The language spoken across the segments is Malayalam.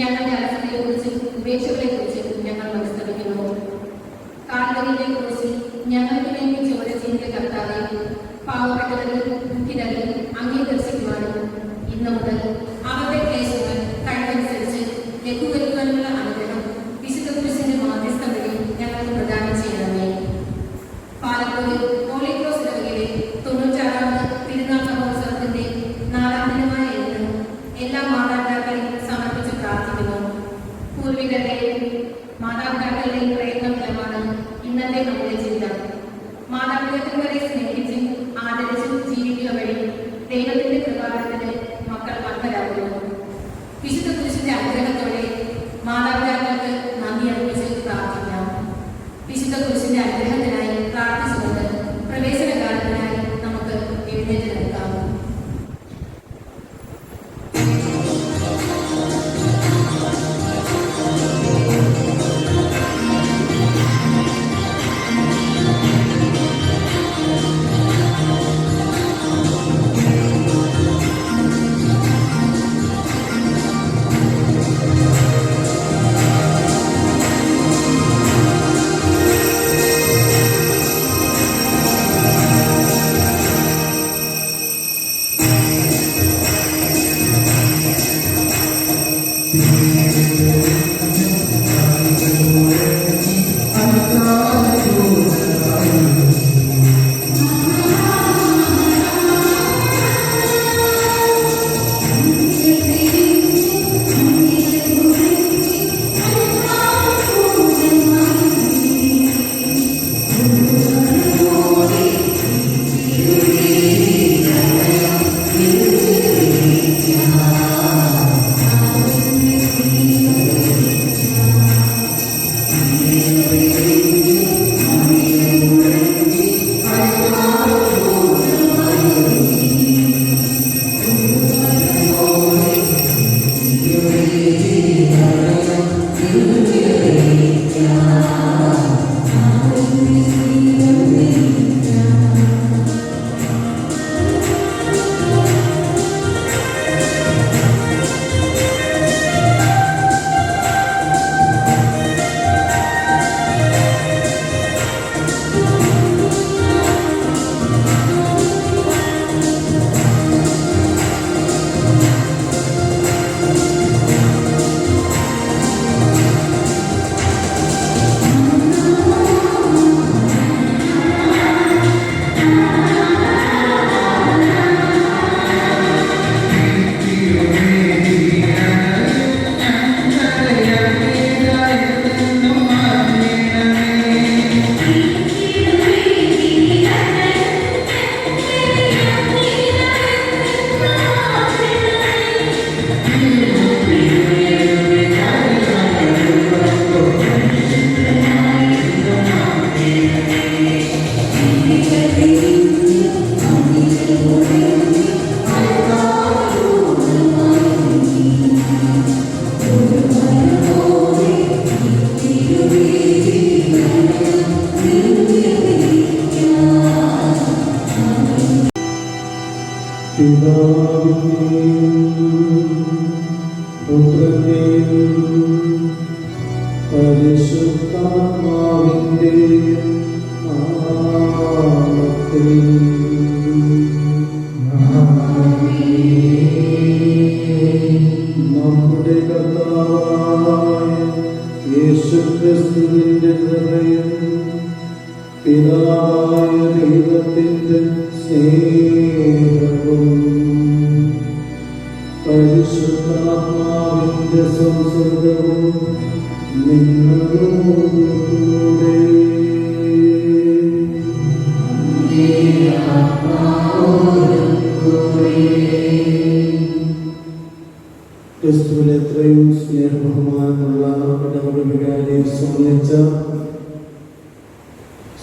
ഞങ്ങളുടെ അലസതയെക്കുറിച്ചും ഉപേക്ഷകളെക്കുറിച്ചും ഞങ്ങൾ മനസ്തപിക്കുന്നു. കാൽവരിയിലെ കുറിച്ച് ഞങ്ങൾക്ക് വേണ്ടി ചോര ചിന്തിയ കർത്താവെ, പാവപ്പെട്ടവരും ദുഃഖിതരും അങ്ങേ ദർശിക്കുവാനും ഇന്നു മുതൽ അവരുടെ ക്ലേശങ്ങൾ കഴിവനുസരിച്ച് ലഘൂകരിക്കുവാനുള്ള അനുഗ്രഹം വിശുദ്ധ കുരിശിന്റെ മാധ്യസ്ഥം വഴി ഞങ്ങൾക്ക് പ്രദാനം ചെയ്യണമേ. പാലക്കാട് ഹോളി ക്രോസ് ഇടവകയിലെ 96ാമത് തിരുനാൾ മഹോത്സവത്തിന്റെ 4ാം ദിനമായ ഇന്ന് എല്ലാ മാതാപിതാക്കളെയും സമർപ്പിച്ച് പ്രാർത്ഥിക്കുന്നു. പൂർവികരുടെയും മാതാപിതാക്കളുടെയും പ്രയത്നം ഫലമാണ് ഇന്നത്തെ നമ്മുടെ ജീവിതം. മാതാപിതാക്കളെ സ്നേഹിച്ചും ആദരിച്ചും ജീവിക്കുക വഴി ദൈവത്തിന്റെ കൃപാകരത്തിന് മക്കൾ അർഹരാകുന്നു. വിശുദ്ധ കുരിശിന്റെ അനുഗ്രഹത്തോടെ മാതാപിതാക്കൾക്ക് നന്ദി അർപ്പിച്ച് പ്രാർത്ഥിക്കാം. വിശുദ്ധ കുരിശിന്റെ അനുഗ്രഹത്തിനായി പ്രാർത്ഥിച്ചുകൊണ്ട് പ്രവേശന കാലത്തിനായി നമുക്ക് എഴുന്നേറ്റ് നിൽക്കാം.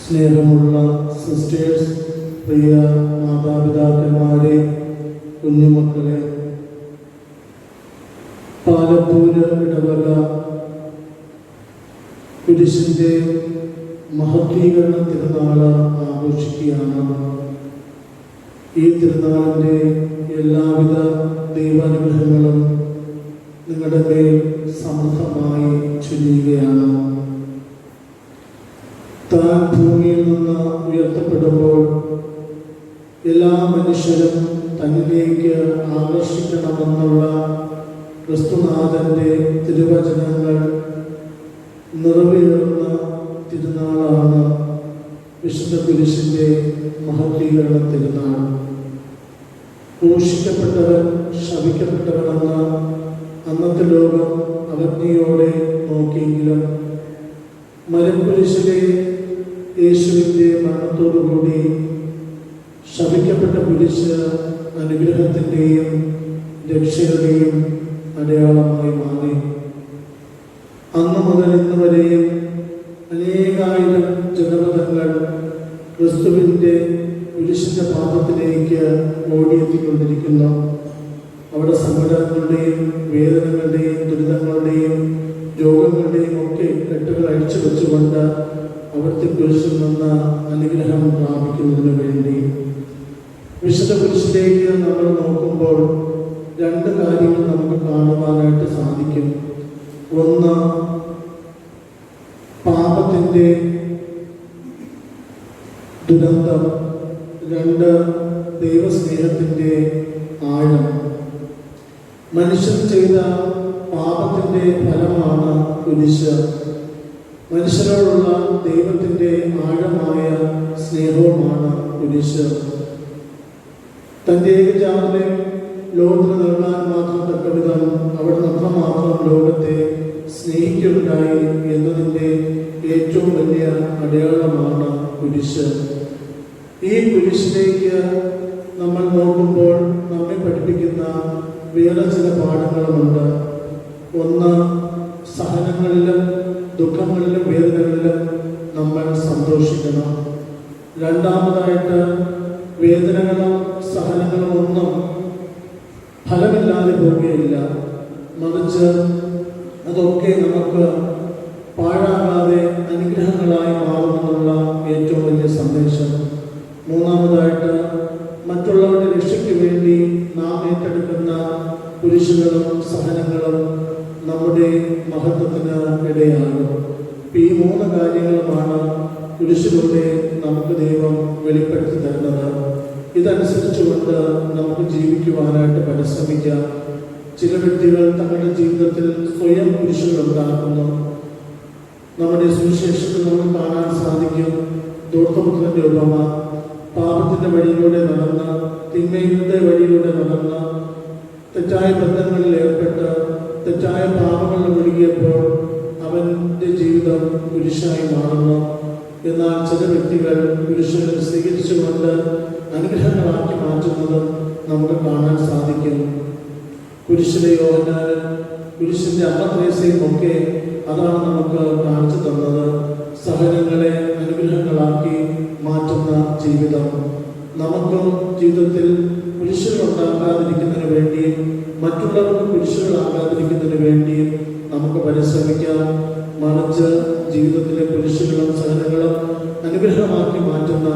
സ്നേഹമുള്ള സിസ്റ്റേഴ്സ്, പ്രിയ മാതാപിതാക്കന്മാരെ, കുഞ്ഞുമക്കളെ, പാലപ്പൂര് ഇടവക കുരിശിന്റെ മഹത്വീകരണ തിരുനാള് ആഘോഷിക്കുകയാണ്. ഈ തിരുനാളിൻ്റെ എല്ലാവിധ ദൈവാനുഗ്രഹങ്ങളും നിങ്ങളുടെ മേൽ സമൃദ്ധമായി ചൊരിയുകയാണ്. താൻ ഭൂമിയിൽ നിന്ന് ഉയർത്തപ്പെടുമ്പോൾ എല്ലാ മനുഷ്യരും തന്നിലേക്ക് ആകർഷിക്കണമെന്നുള്ള ക്രിസ്തുനാഥൻ്റെ തിരുവചനങ്ങൾ നിറവേറുന്ന തിരുനാളാണ് വിശുദ്ധ കുരിശിൻ്റെ മഹത്വീകരണ തിരുനാൾ. ക്രൂശിക്കപ്പെട്ടവൻ ശപിക്കപ്പെട്ടവനെന്ന് അന്നത്തെ ലോകം അവജ്ഞയോടെ നോക്കിയെങ്കിലും മരക്കുരിശിലെ യേശുവിൻ്റെ മരണത്തോടുകൂടി ശപിക്കപ്പെട്ട കുരിശ് അനുഗ്രഹത്തിൻ്റെയും രക്ഷയുടെയും അടയാളമായി മാറി. അന്ന് മുതൽ ഇന്ന് വരെയും അനേകായിരം ജനപദങ്ങൾ ക്രിസ്തുവിൻ്റെ കുരിശിൻ്റെ പാദത്തിലേക്ക് ഓടിയെത്തിക്കൊണ്ടിരിക്കുന്നു. അവിടെ സങ്കടങ്ങളുടെയും വേദനകളുടെയും ദുരിതങ്ങളുടെയും രോഗങ്ങളുടെയും ഒക്കെ കെട്ടുകൾ അഴിച്ചു വെച്ചുകൊണ്ട് അവിടുത്തെ കുരിശിൽ നിന്ന് അനുഗ്രഹം പ്രാപിക്കുന്നതിന് വേണ്ടി വിശുദ്ധ കുരിശിലേക്ക് നമ്മൾ നോക്കുമ്പോൾ രണ്ട് കാര്യങ്ങൾ നമുക്ക് കാണുവാനായിട്ട് സാധിക്കും. ഒന്ന്, പാപത്തിൻ്റെ ദുരന്തം. രണ്ട്, ദൈവസ്നേഹത്തിൻ്റെ ആഴം. മനുഷ്യൻ ചെയ്ത പാപത്തിൻ്റെ ഫലമാണ് കുരിശ്. മനുഷ്യരോടുള്ള ദൈവത്തിൻ്റെ ആഴമായ സ്നേഹവുമാണ് കുരിശ്. തൻ്റെ ഏകജാതനെ ലോകത്തിന് നൽകാൻ മാത്രം തക്കവിധം അവിടെ അത്രമാത്രം ലോകത്തെ സ്നേഹിക്കുകയുണ്ടായി എന്നതിൻ്റെ ഏറ്റവും വലിയ അടയാളമാണ് കുരിശ്. ഈ കുരിശിലേക്ക് നമ്മൾ നോക്കുമ്പോൾ നമ്മെ പഠിപ്പിക്കുന്ന വേറെ ചില പാഠങ്ങളുമുണ്ട്. ഒന്ന്, സഹനങ്ങളിലും ദുഃഖങ്ങളിലും വേദനകളിലും നമ്മൾ സന്തോഷിക്കണം. രണ്ടാമതായിട്ട്, വേദനകളും സഹനങ്ങളും ഒന്നും ഫലമില്ലാതെ പോവുകയില്ല, മറിച്ച് അതൊക്കെ നമുക്ക് പാഴാകാതെ അനുഗ്രഹങ്ങളായി മാറുമെന്നുള്ള ഏറ്റവും വലിയ സന്ദേശം. മൂന്നാമതായിട്ട്, മറ്റുള്ളവരുടെ രക്ഷയ്ക്ക് വേണ്ടി നാം ഏറ്റെടുക്കുന്ന കുരിശുകളും സഹനങ്ങളും നമ്മുടെ മഹത്വത്തിന് ഇടയാകും. ഈ മൂന്ന് കാര്യങ്ങളുമാണ് കുരിശിലൂടെ നമുക്ക് ദൈവം വെളിപ്പെടുത്തി തരുന്നത്. ഇതനുസരിച്ചുകൊണ്ട് നമുക്ക് ജീവിക്കുവാനായിട്ട് പരിശ്രമിക്കാം. ചില വ്യക്തികൾ തങ്ങളുടെ ജീവിതത്തിൽ സ്വയം കുരിശുകൾ ഉണ്ടാക്കുന്നു. നമ്മുടെ സുവിശേഷത്തിൽ നമുക്ക് കാണാൻ സാധിക്കും ധൂർത്തപുത്രൻ്റെ ഉപമ. പാപത്തിൻ്റെ വഴിയിലൂടെ നടന്ന്, തിന്മയുടെ വഴിയിലൂടെ നടന്ന്, തെറ്റായ ബന്ധങ്ങളിൽ ഏർപ്പെട്ട് തെറ്റായ പാപങ്ങളിൽ മുഴുകിയപ്പോൾ അവൻ്റെ ജീവിതം കുരിശായി മാറുന്നു. എന്നാൽ ചില വ്യക്തികൾ കുരിശുകൾ സ്വീകരിച്ചുകൊണ്ട് അനുഗ്രഹങ്ങളാക്കി മാറ്റുന്നതും നമുക്ക് കാണാൻ സാധിക്കും. കുരിശിലെ യോഹന്നാനും കുരിശിൻ്റെ അമ്മ ത്രേസ്യയും ഒക്കെ അതാണ് നമുക്ക് കാണിച്ചു തന്നത്. സഹനങ്ങളെ അനുഗ്രഹങ്ങളാക്കി മാറ്റുന്ന ജീവിതം. നമുക്കും ജീവിതത്തിൽ കുരിശുകൾ ഉണ്ടാക്കാതിരിക്കുന്നതിന് വേണ്ടിയും മറ്റുള്ളവർക്ക് കുരിശുകളാകാതിരിക്കുന്നതിന് വേണ്ടിയും നമുക്ക് പരിശ്രമിക്കാം. മറിച്ച് ജീവിതത്തിലെ കുരിശുകളും സഹനങ്ങളും അനുഗ്രഹമാക്കി മാറ്റുന്ന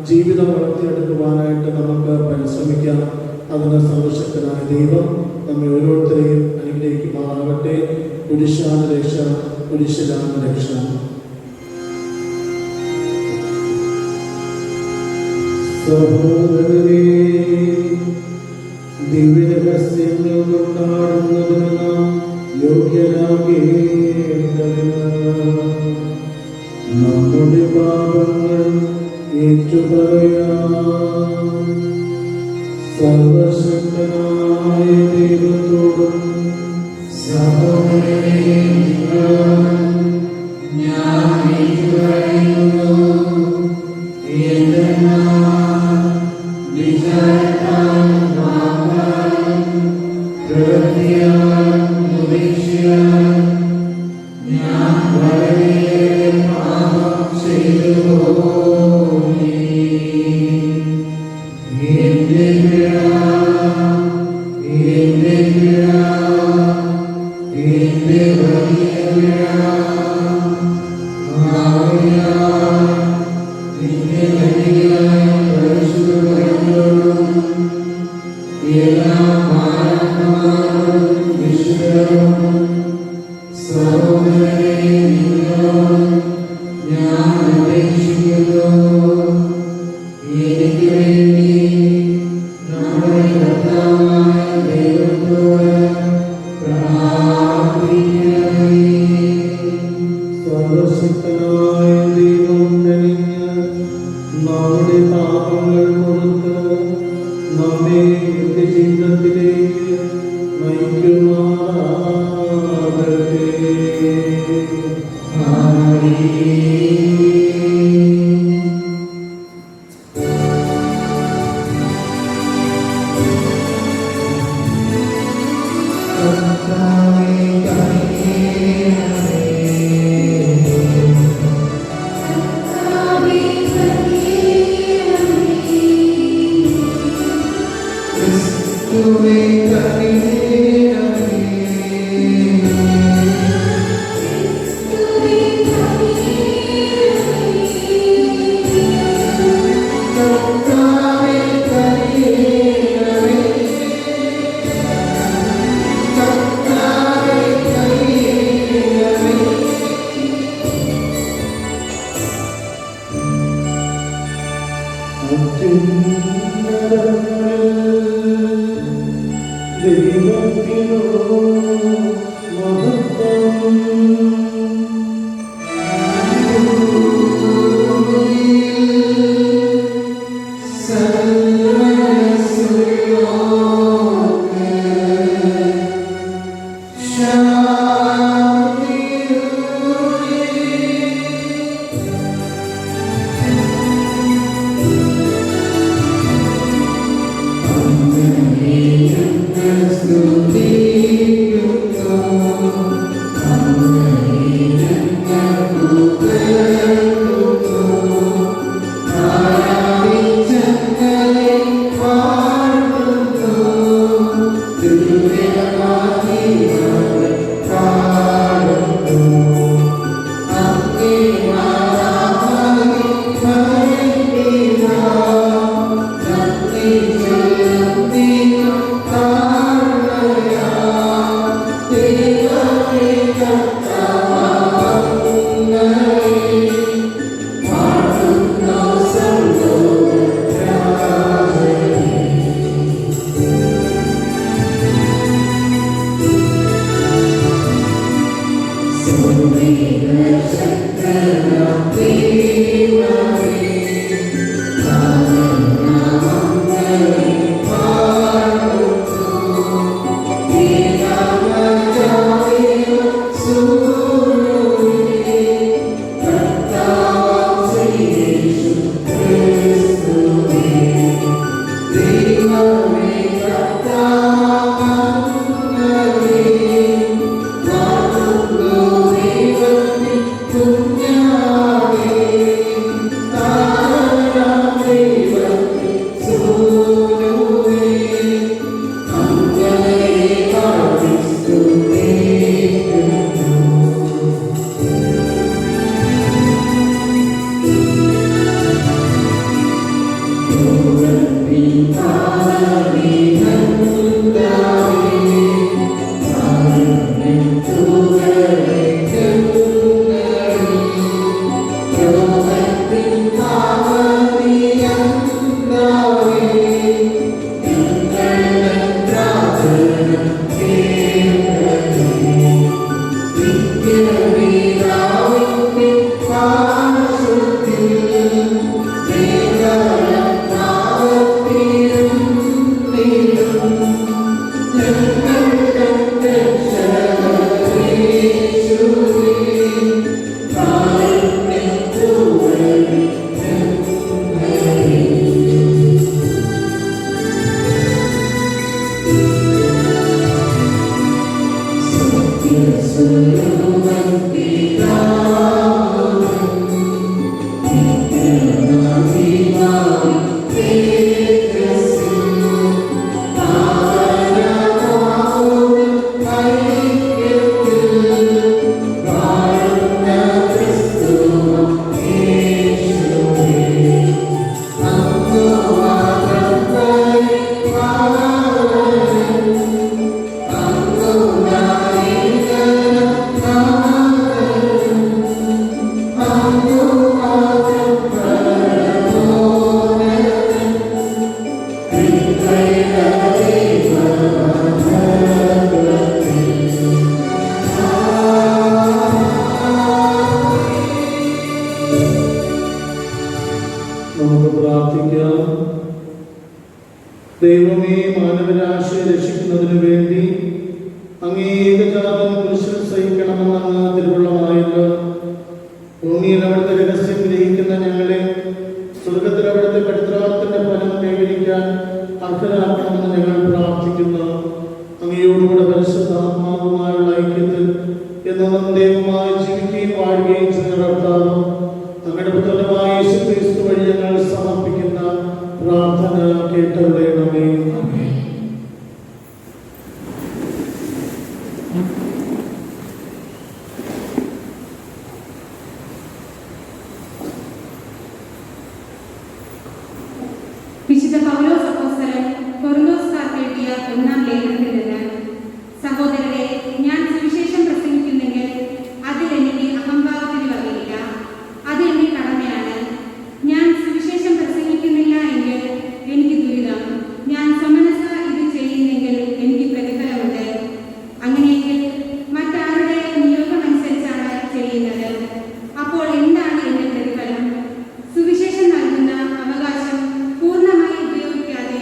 ജീവിതം വളർത്തിയെടുക്കുവാനായിട്ട് നമുക്ക് പരിശ്രമിക്കാം. അതിന് സർവശക്തനായ ദൈവം നമ്മെ ഓരോരുത്തരെയും അനുഗ്രഹിക്കുമാറാകട്ടെ. കുരിശാണ് രക്ഷ, കുരിശിലാണ് രക്ഷ. സഹോദരരേ, ദിവ്യരഹസ്യങ്ങൾ കൊണ്ടാടുന്നതിന് നാം യോഗ്യരാകേണ്ടതിന് നമ്മുടെ പാപങ്ങൾ ഏറ്റുപറയാം. സർവശക്തനായ ദൈവത്തോടും സഹോദരരേ, ഞാൻ ഏറ്റുപറയുന്നു. Yeah. സർവശക്തനായ ദൈവം കനിഞ്ഞ് നമ്മുടെ പാപങ്ങൾ പുറത്ത് നമ്മെ നിത്യജീവിതത്തിലേക്ക് നയിക്കുമാറാകട്ടെ. Amen. ദൈവമേ, മാനവരാശിയെ രക്ഷിക്കുന്നതിനു വേണ്ടി അങ്ങേ ഏകജാതൻ കുരിശിൽ സഹിക്കണമെന്ന് അങ്ങ് തിരുവുള്ളമായല്ലോ. ഭൂമിയിൽ അവിടുത്തെ രഹസ്യം ഗ്രഹിക്കുന്ന ഞങ്ങളെ സ്വർഗത്തിൽ അവിടുത്തെ പരിത്രാണത്തിന്റെ ഫലം കൈവരിക്കാൻ അർഹരാക്കണമെന്ന് ഞങ്ങൾ പ്രാർത്ഥിക്കുന്നു. അങ്ങയോടുകൂടെ പരിശുദ്ധാത്മാവുമായുള്ള ഐക്യത്തിൽ എന്നും ദൈവമായി ജീവിക്കുകയും വാഴുകയും ചെയ്യുന്ന കർത്താവ്, അങ്ങയുടെ പുത്രനുമായ യേശുക്രിസ്തു വഴി ഞങ്ങൾ സമർപ്പിക്കുന്ന പ്രാർത്ഥന കേട്ടരുളേണമേ. വിശുദ്ധ പൗലോസ് അപ്പോസ്തലൻ കൊറിന്തോസ്കാർക്ക് എഴുതിയ 1-ാം ലേഖനത്തിൽ നിന്ന്, സഹോദരരെ, ഞാൻ സുവിശേഷം പ്രസംഗിക്കുന്നെങ്കിൽ അതിൽ എനിക്ക് അഹംഭാവത്തിന് വകയില്ല. അത് എന്റെ കടമയാണ്. ഞാൻ സുവിശേഷം പ്രസംഗിക്കുന്നില്ല എങ്കിൽ എനിക്ക് ദുരിതം. ഞാൻ സമനസ ഇത് ചെയ്യുന്നെങ്കിൽ എനിക്ക് പ്രതിഫലമുണ്ട്. അങ്ങനെയെങ്കിൽ മറ്റാരുടെ നിയോഗമനുസരിച്ചാണ് ചെയ്യുന്നത്. അപ്പോൾ എന്താണ് എന്റെ പ്രതിഫലം? സുവിശേഷം നൽകുന്ന അവകാശം പൂർണ്ണമായി ഉപയോഗിക്കാതെ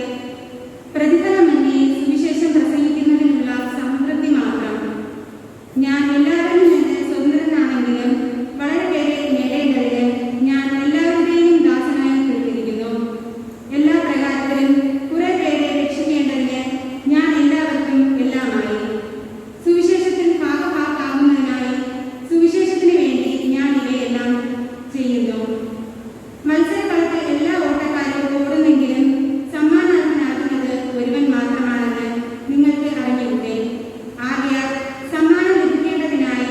പ്രതിഫലം എന്നെ സുവിശേഷം പ്രസംഗിക്കുന്നതിനുള്ള സംതൃപ്തി മാത്രം. ഞാൻ എല്ലാവരിൽ നിന്ന് സ്വതന്ത്രനാണെങ്കിലും വളരെ പേരെ നേടേണ്ടതിന് ഞാൻ എല്ലാവരുടെയും ദാസനായി തീർന്നിരിക്കുന്നു. എല്ലാ പ്രകാരത്തിലും കുറെ പേരെ രക്ഷിക്കേണ്ടതിന് ഞാൻ എല്ലാവർക്കും എല്ലാമായി. സുവിശേഷത്തിൽ ഭാഗഭാക്കാകുന്നതിനായി സുവിശേഷത്തിന് വേണ്ടി ഞാൻ ഇവയെല്ലാം ചെയ്യുന്നു. മത്സരക്കാലത്ത് എല്ലാ ഓട്ടക്കാരും ഓടുന്നെങ്കിലും സമ്മാനാർഹനാകുന്നത് ഒരുവൻ മാത്രമാണെന്ന് നിങ്ങൾക്ക് അറിഞ്ഞിരിക്കെ. ആകയാൽ സമ്മാനം ലഭിക്കേണ്ടതിനായി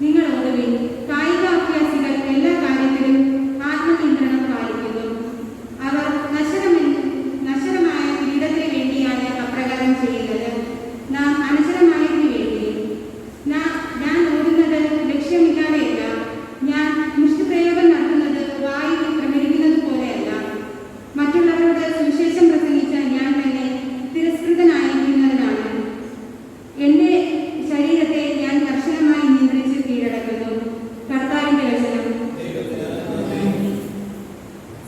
നിങ്ങൾ ഓടുവിൻ. കായിക അഭ്യാസികൾ എല്ലാ കാര്യത്തിലും ആത്മനിയന്ത്രണം പാലിക്കുന്നു. അവർ നശ്വരമായ കിരീടത്തിന് വേണ്ടിയാണ് അപ്രകാരം ചെയ്യുന്നത്, നാം അനശ്വരമായതിനു വേണ്ടി. ഞാൻ ഓടുന്നത് ലക്ഷ്യമില്ലാതെയല്ല. ഞാൻ മുഷ്ടിപ്രയോഗം നടത്തുന്നത് വായിൽ ക്രമീകരിക്കുന്നത് പോലെയല്ല. മറ്റുള്ളവരോട് സുവിശേഷം പ്രസംഗിച്ച ഞാൻ തന്നെ തിരസ്കൃതനായിരിക്കുന്നതിനാണ്. എന്റെ ശരീരത്തെ ഞാൻ കർശനമായി നിയന്ത്രിച്ച് കീഴടക്കുന്നു. കർത്താവിന്റെ വചനം.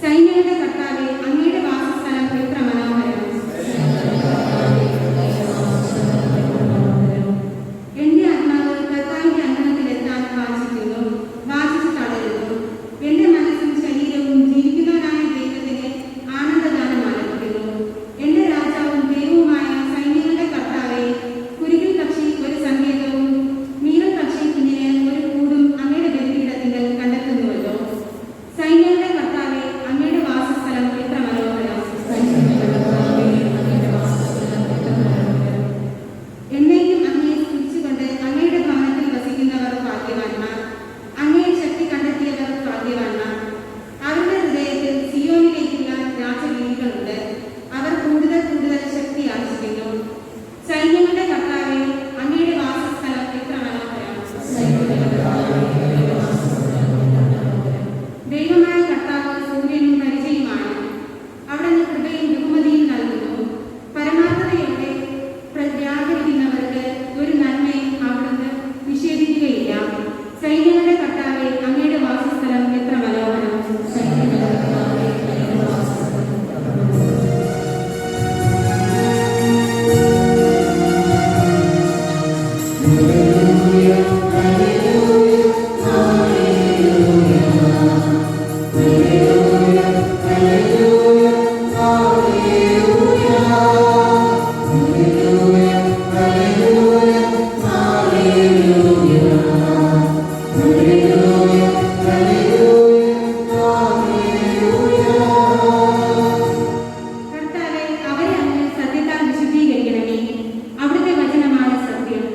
സൈന്യങ്ങളുടെ കർത്താവേ, അങ്ങയുടെ വാസസ്ഥലം എത്ര മനോഹരം. എന്റെ ആത്മാവ് കർത്താവിന്റെ അങ്കണത്തിലെത്താൻ വാഞ്ചിച്ചു തളരുന്നു. എന്റെ മനസ്സും ശരീരവും ജീവിക്കുന്നവനായ ദൈവത്തിന് ആനന്ദദാനം ആലപിക്കുന്നു. എന്റെ രാജാവും ദൈവവുമായ സൈന്യങ്ങളുടെ കർത്താവേ, കുരുകിൽ പക്ഷി ഒരു സങ്കേതവും മീനൽ പക്ഷി കുഞ്ഞിന് ഒരു കൂടും അങ്ങയുടെ ബലിപീഠത്തിങ്കൽ കണ്ടെത്തുന്നുവല്ലോ. സൈന്യങ്ങളുടെ കർത്താവേ, അങ്ങയുടെ വാസസ്ഥലം എത്ര മനോഹരം. എന്നേക്കും അങ്ങയെ സ്തുതിച്ചുകൊണ്ട് അങ്ങയുടെ ഭവനത്തിൽ വസിക്കുന്നവർ ഭാഗ്യവാന്മാർ. അങ്ങയെ ശക്തി കണ്ടെത്തിയവർ ഭാഗ്യവാന്മാർ. അവരുടെ ഹൃദയത്തിൽ സിയോനിലേക്കുള്ള രാജവീതികളുണ്ട്. അവർ കൂടുതൽ കൂടുതൽ ശക്തി ആർജിക്കുന്നു. സൈന്യങ്ങളുടെ കർത്താവേ, അങ്ങയുടെ വാസസ്ഥലം എത്ര മനോഹരം. ദൈവമായ കർത്താവ് സൂര്യനും പരിചയമാണ്. അവിടുന്ന് കൃപയും ബഹുമതിയും നൽകുന്നു. പരമാർത്ഥതയോടെ വ്യാപരിക്കുന്നവർക്ക് ഒരു നന്മയും അവിടുന്ന് നിഷേധിക്കുകയില്ല. സൈന്യങ്ങളുടെ കർത്താവേ, അങ്ങയുടെ വാസസ്ഥലം എത്ര മനോഹരം. കർത്താവേ, അവരെ അങ്ങ് സത്യത്താൽ വിശുദ്ധീകരിക്കണമേ. അവിടുത്തെ വചനമാണ് സത്യം.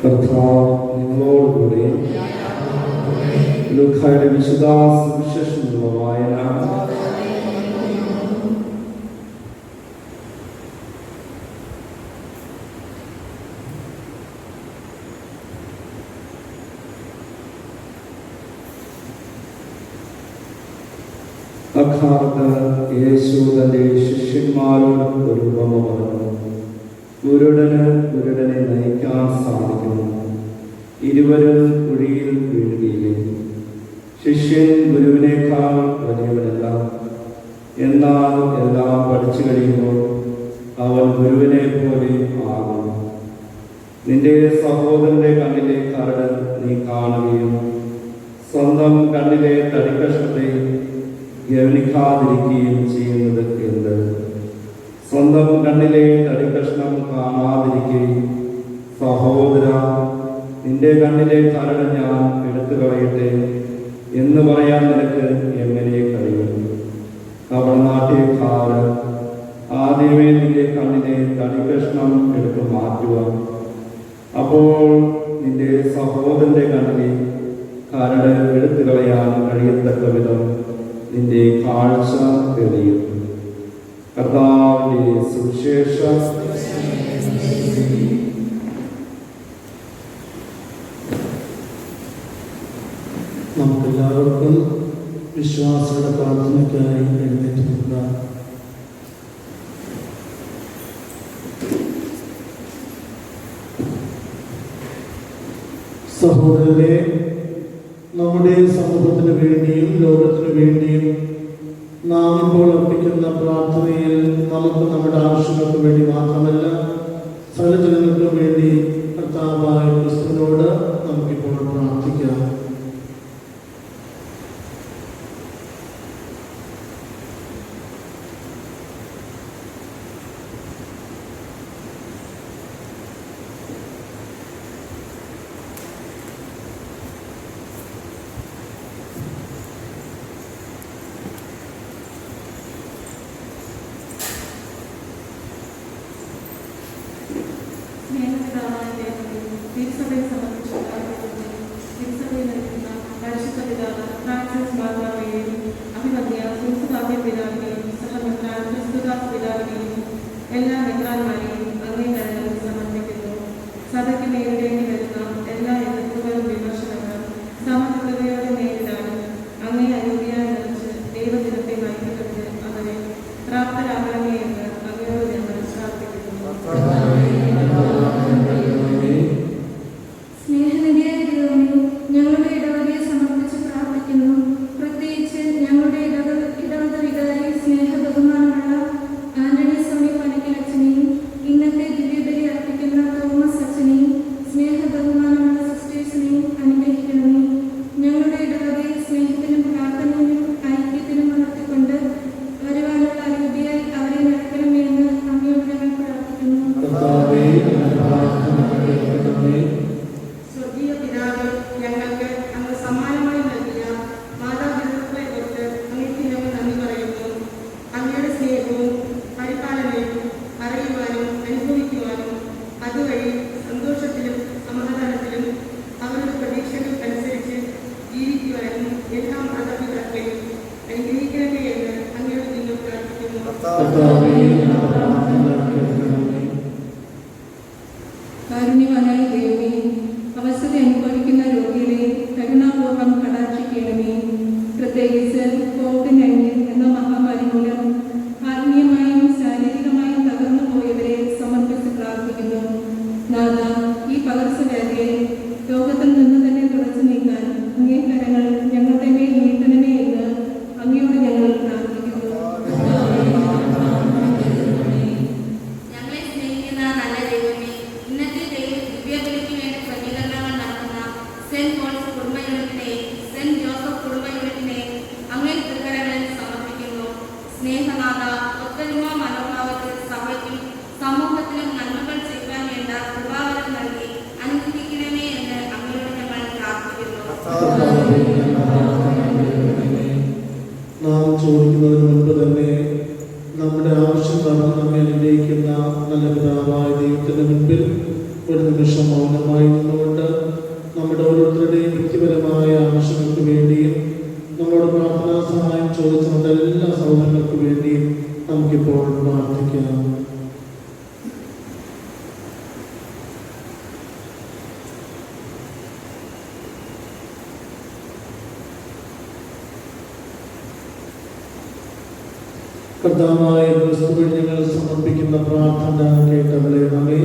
കർത്താവ് നിങ്ങളോടുകൂടെ. ലൂക്കായുടെ വിശുദ്ധ സുവിശേഷമുള്ള വായന. അക്കാലത്ത് യേശു തൻ്റെ ശിഷ്യന്മാരോട് ഒരു ഉപമ പറഞ്ഞു. കുരുടനെ നയിക്കാൻ സാധിക്കുന്നു. ഇരുവരും കുഴിയിൽ വീഴുകയില്ലേ? ശിഷ്യൻ ഗുരുവിനേക്കാൾ വലിയവനല്ല. എന്നാൽ എല്ലാം പഠിച്ചു കഴിയുമ്പോൾ അവൻ ഗുരുവിനെ പോലെ ആകും. നിന്റെ സഹോദരന്റെ കണ്ണിലെ കരട് നീ കാണുകയും സ്വന്തം കണ്ണിലെ തടിക്കഷ്ണത്തെ ഗവനിക്കാതിരിക്കുകയും ചെയ്യുന്നത് എന്ത്? സ്വന്തം കണ്ണിലെ തടിക്കഷ്ണം കാണാതിരിക്കുകയും സഹോദര, നിന്റെ കണ്ണിലെ കരട് ഞാൻ എടുത്തു കളയട്ടെ എന്ന് പറയാൻ നിനക്ക് എങ്ങനെ കഴിയും? കപടനാട്യക്കാരൻ, ആദ്യമേ നിന്റെ കണ്ണിലെ തടിക്കഷ്ണം എടുത്തു മാറ്റുക. അപ്പോൾ നിന്റെ സഹോദരന്റെ കണ്ണിലെ കരട് എടുത്തു കളയാൻ കഴിയത്തക്ക വിധം നിന്റെ കാഴ്ച തെളിയും. കർത്താവിന്റെ സുവിശേഷം. നമുക്കെല്ലാവർക്കും വിശ്വാസിയുടെ പ്രാർത്ഥനയ്ക്കായി എഴുന്നേറ്റ് നിൽക്കാം. സഹോദരരെ, നമ്മുടെ സമൂഹത്തിന് വേണ്ടിയും ലോകത്തിനു വേണ്ടിയും നാം ഇപ്പോൾ അർപ്പിക്കുന്ന പ്രാർത്ഥനയിൽ നമുക്ക് നമ്മുടെ ആവശ്യങ്ങൾക്ക് വേണ്ടി മാത്രമല്ല, സകല ജനങ്ങൾക്കും വേണ്ടി കർത്താവായ ക്രിസ്തുവിനോട് നമുക്കിപ്പോൾ പ്രാർത്ഥിക്കാം. തിരുസഭയെ സംബന്ധിച്ചുള്ള തിരുസഭയിൽ നിൽക്കുന്ന പരിശുദ്ധ പിതാവ് ഫ്രാൻസിസ് മാതാവിനെയും അഭിമന്യ സൂസുദാസ്യ പിതാവിനെയും സഹമെത്രാൻ ക്രിസ്തുദാസ് പിതാവിനെയും എല്ലാ മെത്രാന്മാരെയും അങ്ങേ കരങ്ങളിൽ സമർപ്പിക്കുന്നു. സഭയ്ക്ക് നേരിടേണ്ടി വരുന്ന എല്ലാ എതിർപ്പുകളും വിമർശനങ്ങളും സമഗ്രതയോടെ നേരിടാനും അങ്ങേ അയോഗ്യയായി നിറച്ച് ദൈവദിനത്തെ നയിക്കുന്നത് അവരെ പ്രാപ്തരാകണമേ എന്ന് അങ്ങയോട് ഞങ്ങൾ പ്രാർത്ഥിക്കുന്നു. ഞങ്ങളുടെ ഇടവകയെ സമർപ്പിച്ച് പ്രാർത്ഥിക്കുന്നു. പ്രത്യേകിച്ച് ഞങ്ങളുടെ ഇടവക വികാരി സ്നേഹ ബഹുമാനമുള്ള ആന്റണി സ്വാമി പണിക്കൽ അച്ഛനെയും ഇന്നത്തെ ദിവ്യബലി അർപ്പിക്കുന്ന തോമസ് അച്ഛനെയും സ്നേഹ ബഹുമാനമുള്ള സിസ്റ്റേഴ്സിനെയും അനുഗ്രഹിക്കണമേ. ഞങ്ങളുടെ ഇടവകയെ സ്നേഹത്തിനും പ്രാർത്ഥനയിലും ഐക്യത്തിനും വളർത്തിക്കൊണ്ട് വരുവാനുള്ള അയോഗ്യയായി അവരെ നടക്കണമേ എന്ന് അങ്ങയോട് ഞങ്ങൾ പ്രാർത്ഥിക്കുന്നു. സ്വർഗീയ പിതാവേ, ഞങ്ങൾക്ക് അങ്ങ് സമ്മാനമായി നൽകിയ മാതാപിതാക്കളെ ഓർത്ത് അങ്ങേക്ക് ഞങ്ങൾ നന്ദി പറയുന്നു. അങ്ങയുടെ സ്നേഹവും പരിപാലനയും അറിയുവാനും അനുഭവിക്കുവാനും അതുവഴി സന്തോഷത്തിലും സമാധാനത്തിലും അവരുടെ പ്രതീക്ഷകൾക്കനുസരിച്ച് ജീവിക്കുവാനും എല്ലാ മാതാപിതാക്കളെയും അനുഗ്രഹിക്കണമേ എന്ന് അങ്ങയോട് നിങ്ങൾ പ്രാർത്ഥിക്കുന്നു. കാരുണ്യവാനായ ദൈവമേ, അവസ്ഥ അനുഭവിക്കുന്ന രോഗികളെ കരുണാപൂർവ്വം കടാക്ഷിക്കണമേ. പ്രത്യേകിച്ച് COVID-19 എന്ന മഹാമാരി മൂലം ആത്മീയമായും ശാരീരികമായും തകർന്നു പോയവരെ സമർപ്പിച്ച് പ്രാർത്ഥിക്കുന്നു. നാഥ, ഈ പകർച്ചവ്യാധിയെ ലോകത്തിൽ നിന്ന് തന്നെ തുടച്ചു നീക്കാൻ അങ്ങേ കരങ്ങൾ ഞങ്ങളുടെ മേൽ നീട്ടണമേ എന്ന് അങ്ങയോട് ഞങ്ങൾ പ്രാർത്ഥിക്കുന്നു. ഞങ്ങളെ സ്നേഹിക്കുന്ന നല്ല ദൈവമേ, ഇന്നത്തെ ദിവ്യബലിക്ക് വേണ്ടി ക്രമീകരണങ്ങൾ നടത്തുന്ന സെന്റ് പോൾസ് കുടുംബ യൂണിറ്റിനെയും സെന്റ് ജോസഫ് കുടുംബ യൂണിറ്റിനെയും അങ്ങേ തൃക്കരങ്ങളിൽ സമർപ്പിക്കുന്നു. സ്നേഹനാഥ, ഒത്തൊരുമ മനോഭാവത്തിൽ സഭയ്ക്കും സമൂഹത്തിനും നന്മകൾ ചെയ്യുവാൻ വേണ്ട കൃപാവരം നൽകി അനുഗ്രഹിക്കണമേ എന്ന് അങ്ങയോട് ഞങ്ങൾ പ്രാർത്ഥിക്കുന്നു. നാം ചോദിക്കുന്നതിന് മുൻപ് തന്നെ നമ്മുടെ ആവശ്യം പറഞ്ഞ് നമ്മെ അനുഗ്രഹിക്കുന്ന നല്ല പിതാവായ ദൈവത്തിന്റെ മുൻപിൽ ഒരു നിമിഷം മൗനമായി നിന്നുകൊണ്ട് നമ്മുടെ ഓരോരുത്തരുടെയും വ്യക്തിപരമായ ആവശ്യങ്ങൾക്ക് വേണ്ടിയും നമ്മളോട് പ്രാർത്ഥനാ സഹായം ചോദിച്ചുകൊണ്ട് എല്ലാ സഹോദരങ്ങൾക്ക് വേണ്ടിയും നമുക്കിപ്പോൾ പ്രാർത്ഥിക്കാം. കർത്താവായ ക്രിസ്തുവിൽ ഞങ്ങൾ സമർപ്പിക്കുന്ന പ്രാർത്ഥന കേട്ടവളേണമേ.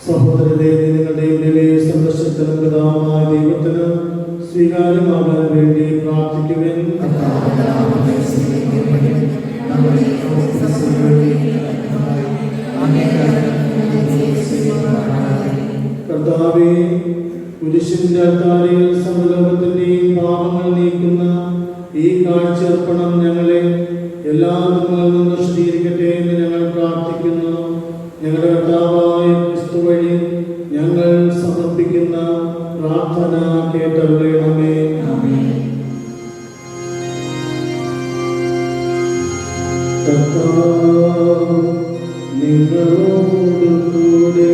സഹോദരരെ, നിങ്ങളുടെ സന്ദർശനത്തിനും പിതാവായ ദൈവത്തിന് സ്വീകാര്യമാകാൻ വേണ്ടി പ്രാർത്ഥിക്കുവാൻ. കർത്താവേ, കുരിശിന്റെ അത്താരിയിൽ സമലോകത്തിന്റെയും പാപങ്ങൾ നീക്കുന്ന ഈ കാഴ്ചയർപ്പണം ഞങ്ങളെ എല്ലാ ദുഃഖങ്ങളിൽ നിന്നും ശുദ്ധീകരിക്കട്ടെ എന്ന് ഞങ്ങൾ പ്രാർത്ഥിക്കുന്നു. ഞങ്ങളുടെ കർത്താവായ ക്രിസ്തു വഴി ഞങ്ങൾ സമർപ്പിക്കുന്ന പ്രാർത്ഥന കേട്ടരുളണമേ. കർത്താവ് നിങ്ങളോട് കൂടെ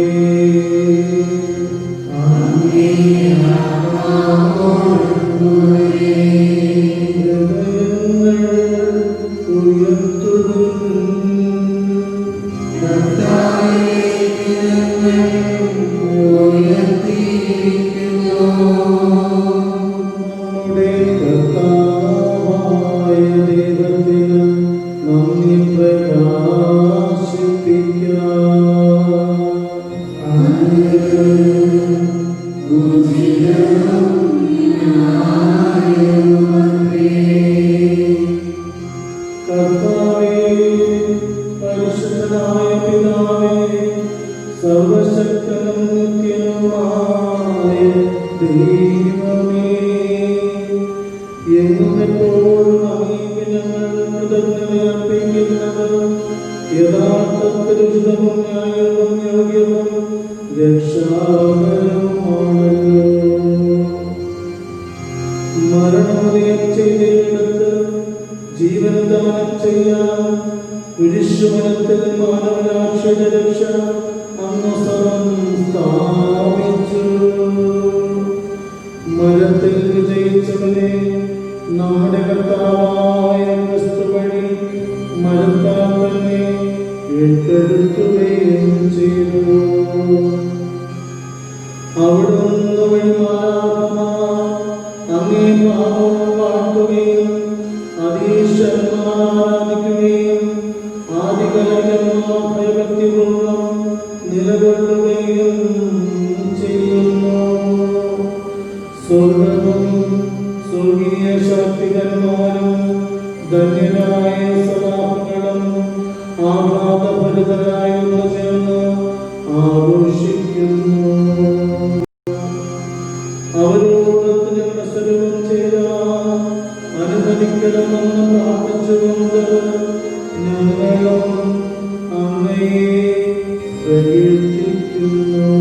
കർത്താവേ, പരിശുദ്ധനായ പിതാവേ, സർവശക്തനും നിത്യനുമായ ദൈവമേ, എന്നും എപ്പോഴും അങ്ങേക്ക് ഞങ്ങൾ കൃതജ്ഞത അർപ്പിക്കുന്നത് യഥാർത്ഥത്തിൽ ഉചിതവും ന്യായവും യോഗ്യവും രക്ഷാകരവുമാണല്ലോ. മരണോദയം ചെയ്തെടുത്ത് ജീവൻ ദാനം ചെയ്യാൻ കുരിശുമരത്തിൽ മാനവരാക്ഷയുടെ രക്ഷ അങ്ങ് സ്ഥാപിച്ചു. മരത്തിൽ വിജയിച്ചവനെ നമ്മുടെ കർത്താവായ ക്രിസ്തു വഴി മരത്താൽ തന്നെ ഏറ്റെടുക്കുകയും ചെയ്തു. അവിടുന്ന് വഴി അങ്ങേ നാമം വാഴ്ത്തുകയും അതീശന്മാർ ആരാധിക്കുകയും ആദികലന്മാർ ഭയഭക്തിപൂർവ്വം നിലകൊള്ളുകയും ചെയ്യുന്നു. സ്വർഗവും സ്വർഗീയ ശക്തികന്മാരും ധന്യരായ സദാഹങ്ങളും ആഹ്ലാദഭരിതരായി ഒന്ന് ചേർന്ന് ആഘോഷിക്കുന്നു. അവരോട് ഞങ്ങളുടെ സ്വരവും ചേരാൻ അനുവദിക്കണമെന്ന് പ്രാർത്ഥിച്ചുകൊണ്ട് ഞങ്ങളും അങ്ങയെ പ്രകീർത്തിക്കുന്നു.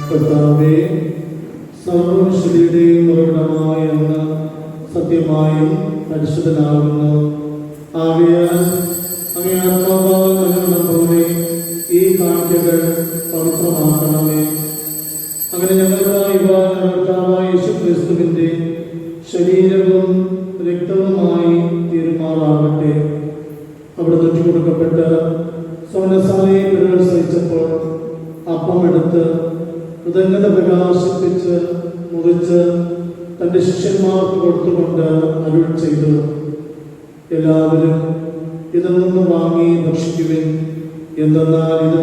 കർത്താവേ, സർവ്വശക്തിയുടെയും ഉറവിടമായ അങ്ങ് സത്യമായും പരിശുദ്ധനാകുന്നു. ആകയാൽ അങ്ങേ ആത്മാവാൽ നൽകണം പോലെ ഈ കാഴ്ചകൾ പവിത്രമാക്കണമേ. അങ്ങനെ ഞങ്ങൾക്കായി കർത്താവായ യേശുക്രിസ്തുവിന്റെ ശരീരവും രക്തവുമായി തീരുമാറാകട്ടെ. അവിടെ തൊറ്റു കൊടുക്കപ്പെട്ട് സൗനസാലയെ പിഴകൾ സഹിച്ചപ്പോൾ അപ്പമെടുത്ത് കൃതജ്ഞത പ്രകാശിപ്പിച്ച് മുറിച്ച് തൻ്റെ ശിഷ്യന്മാർക്ക് കൊടുത്തുകൊണ്ട് അരുൾ ചെയ്തു, എല്ലാവരും ഇതിൽ നിന്ന് വാങ്ങി ഭക്ഷിക്കുവിൻ. എന്തെന്നാൽ ഇത്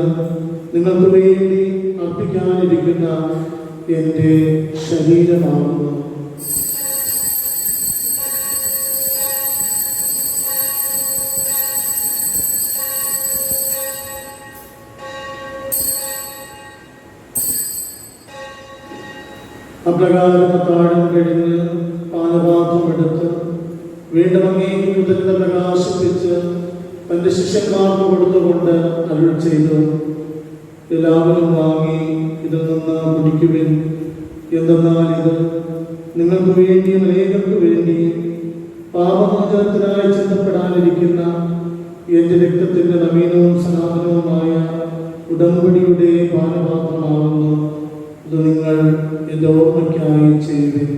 നിങ്ങൾക്ക് വേണ്ടി അർപ്പിക്കാനിരിക്കുന്ന എൻ്റെ ശരീരമാകുന്നു. അപ്രകാരം താഴം കഴിഞ്ഞ് പാനപാത്രമെടുത്ത് വീണ്ടും അങ്ങേക്ക് കൃതജ്ഞത പ്രകാശിപ്പിച്ച് തൻ്റെ ശിഷ്യന്മാർക്ക് കൊടുത്തുകൊണ്ട് അരുൾ ചെയ്തു, എല്ലാവരും വാങ്ങി ഇതിൽ നിന്ന് കുടിക്കുവിൻ. എന്തെന്നാൽ ഇത് നിങ്ങൾക്ക് വേണ്ടിയും അനേകർക്ക് വേണ്ടിയും പാപമോചനത്തിനായി ചിന്തപ്പെടാനിരിക്കുന്ന എൻ്റെ രക്തത്തിൻ്റെ നവീനവും സനാതനവുമായ ഉടമ്പടിയുടെ പാനപാത്രമാകുന്നു. ഇത് നിങ്ങൾ എൻ്റെ ഓർമ്മയ്ക്കായി ചെയ്യുവിൻ.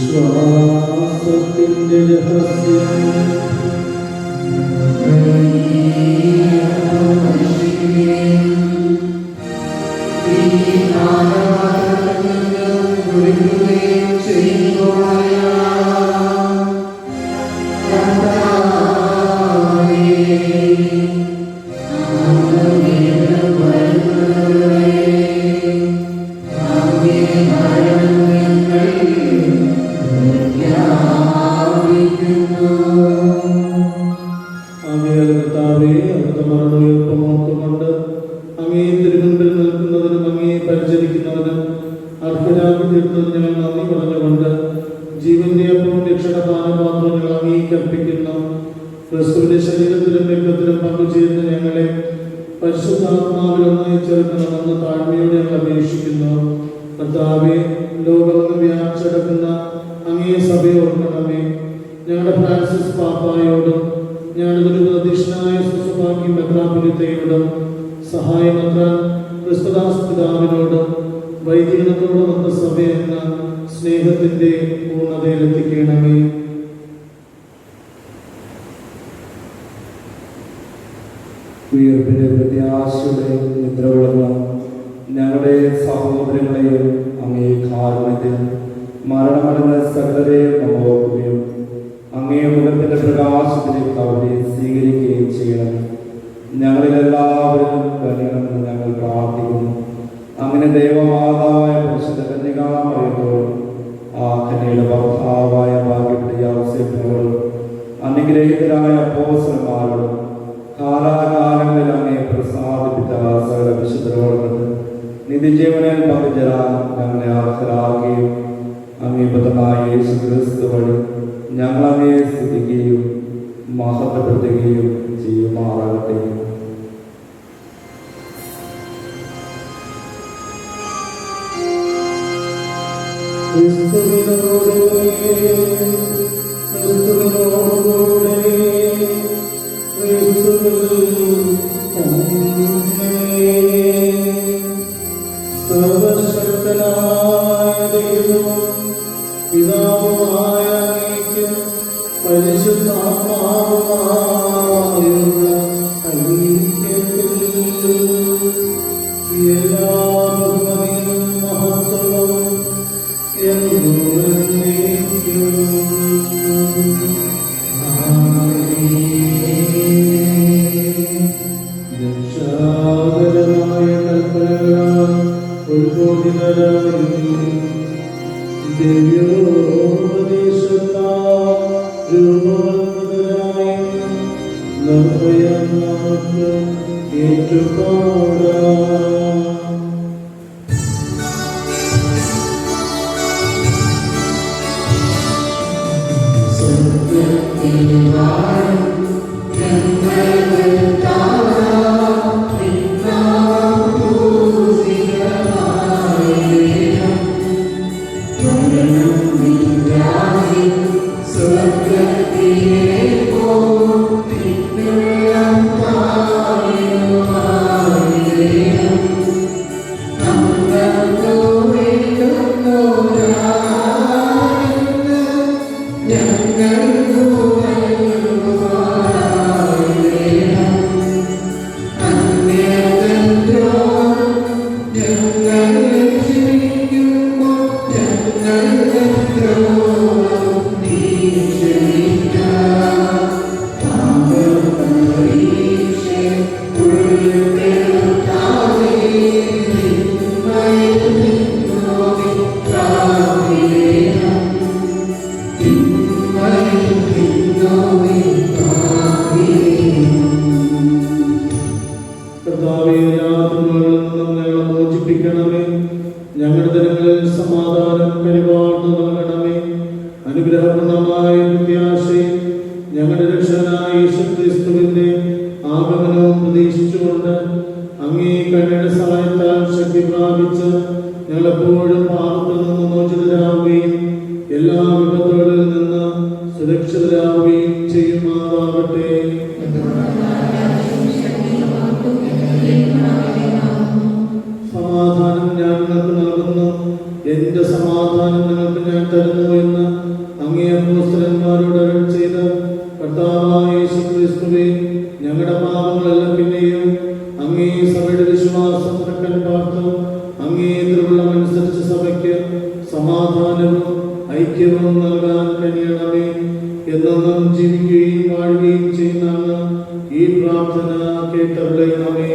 വിശ്വാസത്തിന്റെ രഹസ്യം ജീവന്റെ അപ്പവും രക്ഷണപാനപാത്രവും ഞങ്ങൾ അംഗീകരിക്കുന്നു. ക്രിസ്തുവിന്റെ ശരീരത്തിലും രക്തത്തിലും പങ്കുചേരുന്ന ഞങ്ങളെ പരിശുദ്ധാത്മാവിൽ ഒന്നായി ചേർക്കണമെന്ന് താഴ്മയോടെ ഞങ്ങൾ അപേക്ഷിക്കുന്നു. കർത്താവേ, ലോകമെന്ന് വ്യാപിച്ചടക്കുന്ന അങ്ങേ സഭയെ ഓർക്കണമേ. ഞങ്ങളുടെ ഫ്രാൻസിസ് പാപ്പായോടും ഞങ്ങളുടെ ഗുരുപ്രതിഷ്ഠനായ സുസുഭാഗ്യം മെത്രാപ്പൊലീത്തയോടും സഹായമത്ര ക്രിസ്തുദാസ് പിതാവിനോടും വൈദികനത്തോടുമൊത്ത സഭയെന്ന സ്നേഹത്തിന്റെ പൂർണ്ണതയിലെത്തിക്കണമേ. ഉയർപ്പിന്റെ പ്രത്യാശയുടെ നിദ്രകൊള്ളുന്ന ഞങ്ങളുടെ സഹോദരങ്ങളെയും അങ്ങേ കാരുണ്യത്തിൽ മരണമടഞ്ഞ സകലരെയും ഓർക്കുകയും അങ്ങേ മുഖത്തിന്റെ പ്രകാശത്തിലേക്ക് അവരെ സ്വീകരിക്കുകയും ചെയ്യണം. ഞങ്ങളിലെല്ലാവരും കഴിയണമെന്ന് ഞങ്ങൾ പ്രാർത്ഥിക്കുന്നു. അങ്ങനെ ദൈവമാതാവായ പരിശുദ്ധ കന്യകാമറിയത്തോടും ആ കന്യയുടെ ഭർത്താവായ ഭാഗ്യപ്പെട്ട യോസേഫിനോടും അനുഗ്രഹീതരായ അപ്പോസ്തലന്മാരോടും കാലാകാലങ്ങളിൽ അങ്ങേ പ്രസാദിപ്പിച്ച സകല വിശുദ്ധരോടും നിത്യജീവനിൽ പങ്കുചേരാൻ ഞങ്ങളെ അർഹരാകുകയും അങ്ങേപതനായ യേശു ക്രിസ്തു വഴി ഞങ്ങൾ അങ്ങയെ സ്തുതിക്കുകയും മഹത്വപ്പെടുത്തുകയും ചെയ്യുമാറാകട്ടെ. ഞങ്ങളുടെ ദിനങ്ങളിൽ സമാധാനം പരിപാടി നൽകണമേ. അനുഗ്രഹപൂർണമായ പ്രത്യാശയും ഞങ്ങളുടെ രക്ഷകനായ യേശുക്രിസ്തുവിന്റെ ആഗമനവും പ്രതീക്ഷിച്ചുകൊണ്ട് അങ്ങേ കരുണയുടെ സഹായത്താൽ ശക്തി പ്രാപിച്ച് ഞങ്ങളെപ്പോഴും പാപത്തിൽ നിന്ന് മോചിതരാവുകയും എല്ലാ വിപത്തുകളിൽ നിന്ന് സുരക്ഷിതരാവുകയും ചെയ്യുമാറാകട്ടെ. സമാധാനം ഞാൻ നിങ്ങൾക്ക് നൽകുന്നു, എന്റെ സമാധാനം നിങ്ങൾക്ക് ഞാൻ തരുന്നു എന്ന് അങ്ങേ അപ്പോസ്തലന്മാരോട് അരുളി ചെയ്ത കർത്താവായ യേശുക്രിസ്തുവേ, ഞങ്ങളുടെ പാപങ്ങളെല്ലാം പിന്നെയും അങ്ങേ സഭയുടെ വിശ്വാസം തുറക്കാൻ പാർത്തു അങ്ങേ തിരുവുള്ളമനുസരിച്ച് സഭയ്ക്ക് സമാധാനവും ഐക്യവും നൽകാൻ കഴിയണമേ. എന്നും ജീവിക്കുകയും വാഴുകയും ചെയ്യുന്ന അങ്ങ് ഈ പ്രാർത്ഥന കേട്ടറിയണമേ.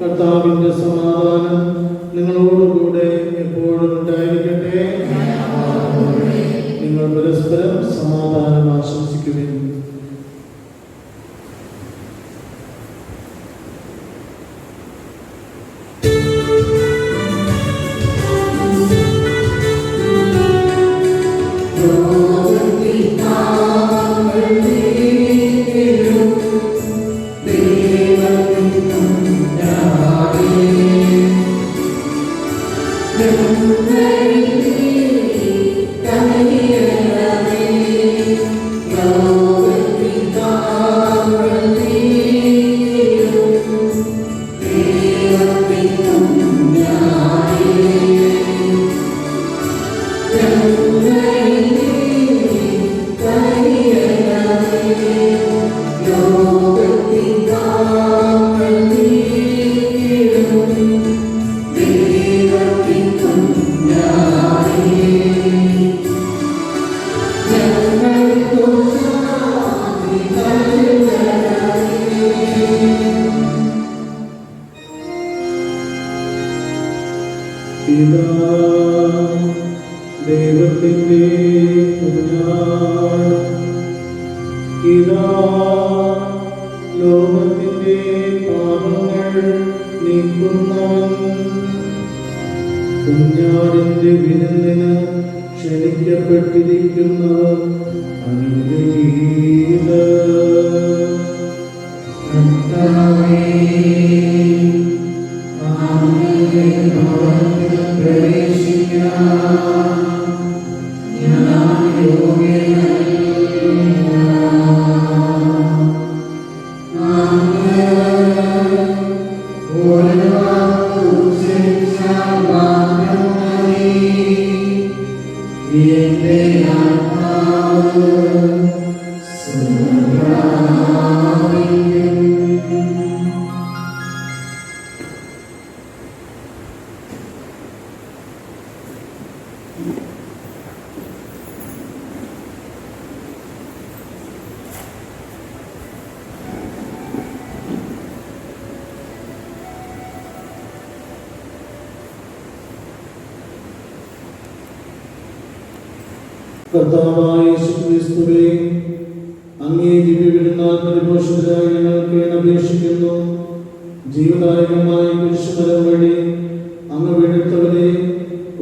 കർത്താവിന്റെ സമാധാനം നിങ്ങളോടുകൂടെ എപ്പോഴും ഉണ്ടായിരിക്കട്ടെ. നിങ്ങൾ പരസ്പരം സമാധാനം ആശംസിക്കുവിൻ. ദൈവത്തിന്റെ ലോകത്തിന്റെ പാപങ്ങൾ നീക്കുന്നവൻ, കുഞ്ഞാടിന്റെ വിരുന്നിന് ക്ഷണിക്കപ്പെട്ടിരിക്കുന്നവർ അനുഗ്രഹീത. കർത്താവായ യേശുക്രിസ്തുവേ, അങ്ങേ ദിവ്യവിരുന്നാൽ പരിപോഷിതരായി ഞങ്ങൾക്ക് അപേക്ഷിക്കുന്നു. ജീവദായകമായ കുരിശുമരം വഴി അങ്ങ് വെടുത്തവരെ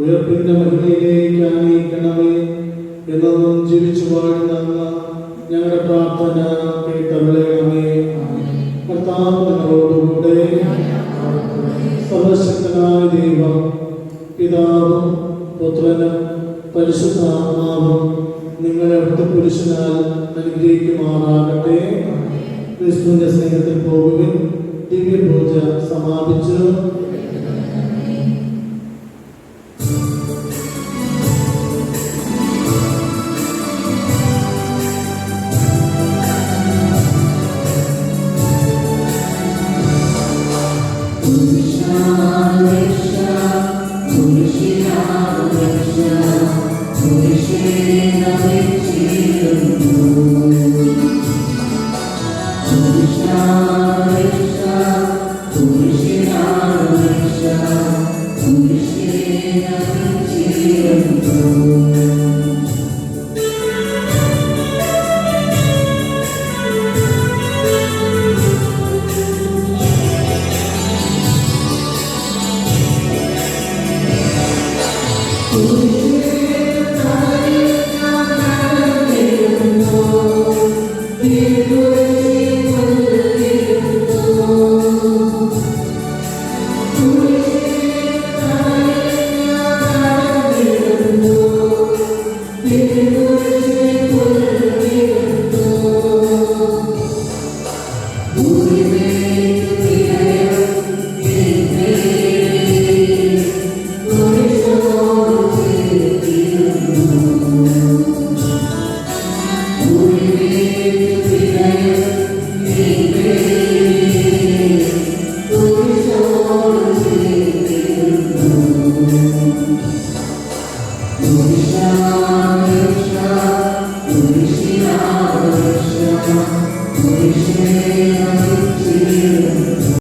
ഉയർപ്പിന്റെ മഹിമയിലേക്ക് ആനയിക്കണമേ. എന്നും ജീവിച്ചു വാഴുന്ന അങ്ങ് ഞങ്ങളുടെ പ്രാർത്ഥന കേട്ടറിയണമേ. കർത്താവ് നിങ്ങളോടുകൂടെ. സർവശക്തനായ ദൈവം പിതാവും പുത്രനും പരിശുദ്ധാത്മാവും നിങ്ങളെ അവിടുത്തെ പുരുഷനാൽ അനുഗ്രഹിക്കുമാറാകട്ടെ. ക്രിസ്തുവിന്റെ സ്നേഹത്തിൽ പോകുവിൻ. ദിവ്യപൂജ സമാപിച്ചു. Thank you.